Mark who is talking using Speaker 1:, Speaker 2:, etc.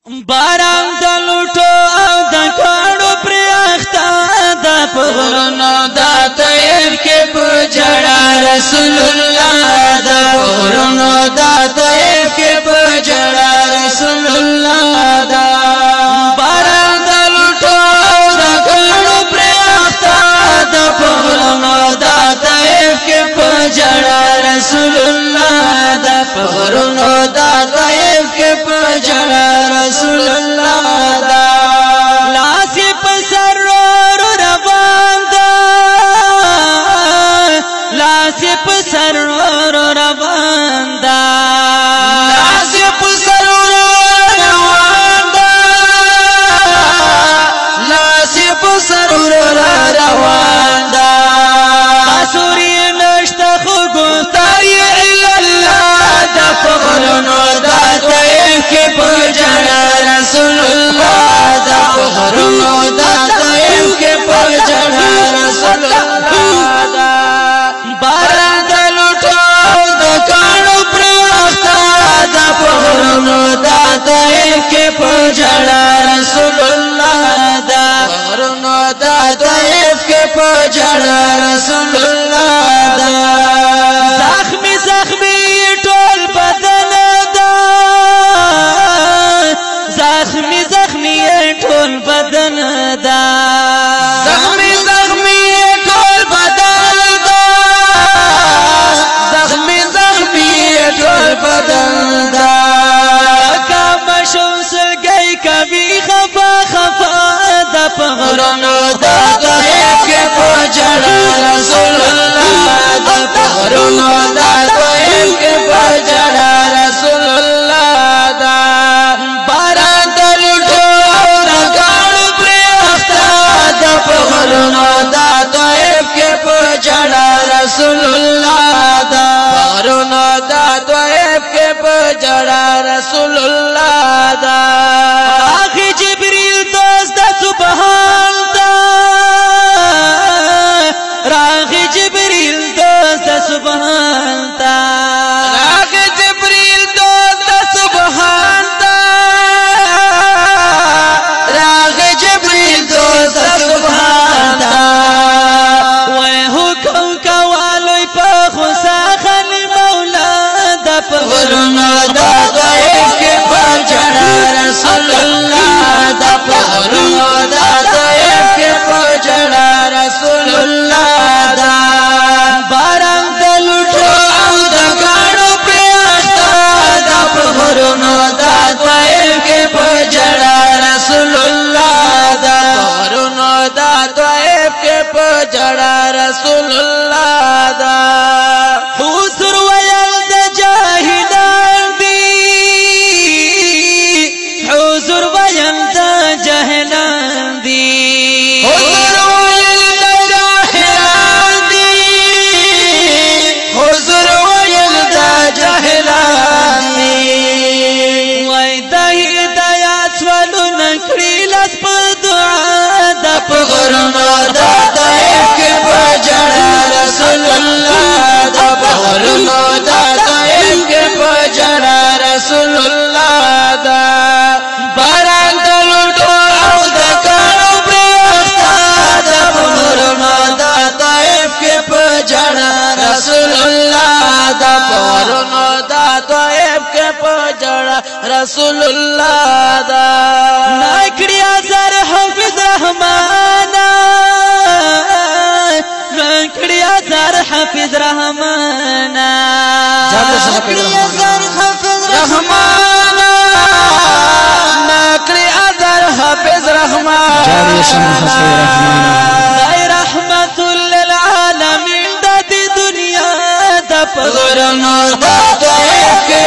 Speaker 1: باران د لوټو او د کاڼو پرې اخته ده په غرونو د طیب کې په ژړا رسول الله ده په غرونو د طیب کې په ژړا رسول الله ده باران د لوټو او د کاڼو پرې اخته ده په غرونو د طیب کې په ژړا رسول الله ده په غرونو د طیب کې په ژړا رسول الله دا لاس په سر روان دا لاس په سر روان دا لاس په سر روان دا لاس په سر روان دا سوري نشته خو ګوتای الا الله دا فغرنو دا طيب کې په رسول الله دا غرونو دا طيب کې په ژړا رسول الله دا باران د لوټو د کاڼو پرې اخته دا غرونو دا طيب کې په ژړا رسول الله دا غرونو دا طيب کې په ژړا رسول الله دا زخمي زخمي ټول بدن زخمی زخمی ټول بدن دا زخمی زخمی ټول بدن دا زخمی زخمی ټول بدن دا کم شوسګي کوي خفا خفا د پغرونو دا طيب کې په ژړا رسول الله د پغرونو دا طيب کې په ژړا رسول الله دا غرونو دا طيب کې په ژړا رسول الله دا غرونو دا طيب کې په ژړا رسول الله دا اخي جبريل دوست سبحان دا راغي جبريل دوست سبحان دا راغي جبريل دوست سبحان دا راغي جبريل دوست سبحان غرونو دا طيب کې په ژړا رسول الله دا غرونو دا طيب کې په ژړا رسول الله دا باران د لوټو او د کاڼو پرې اخته دا غرونو دا طيب کې په ژړا رسول الله دا غرونو دا طيب کې په ژړا رسول الله دا حضور غرونو دا طيب کې په ژړا رسول الله دا غرونو دا طيب کې په ژړا رسول الله دا باران د لوټو او د کاڼو پرې اخته دا غرونو دا طيب کې په ژړا رسول الله دا غرونو دا طيب کې په ژړا رسول الله دا نکړي اثر حافظ رحمان حافظ رحمان نکړي اثر حافظ رحمان دای رحمت للعالمین د دنیا د غرونو د طيب کې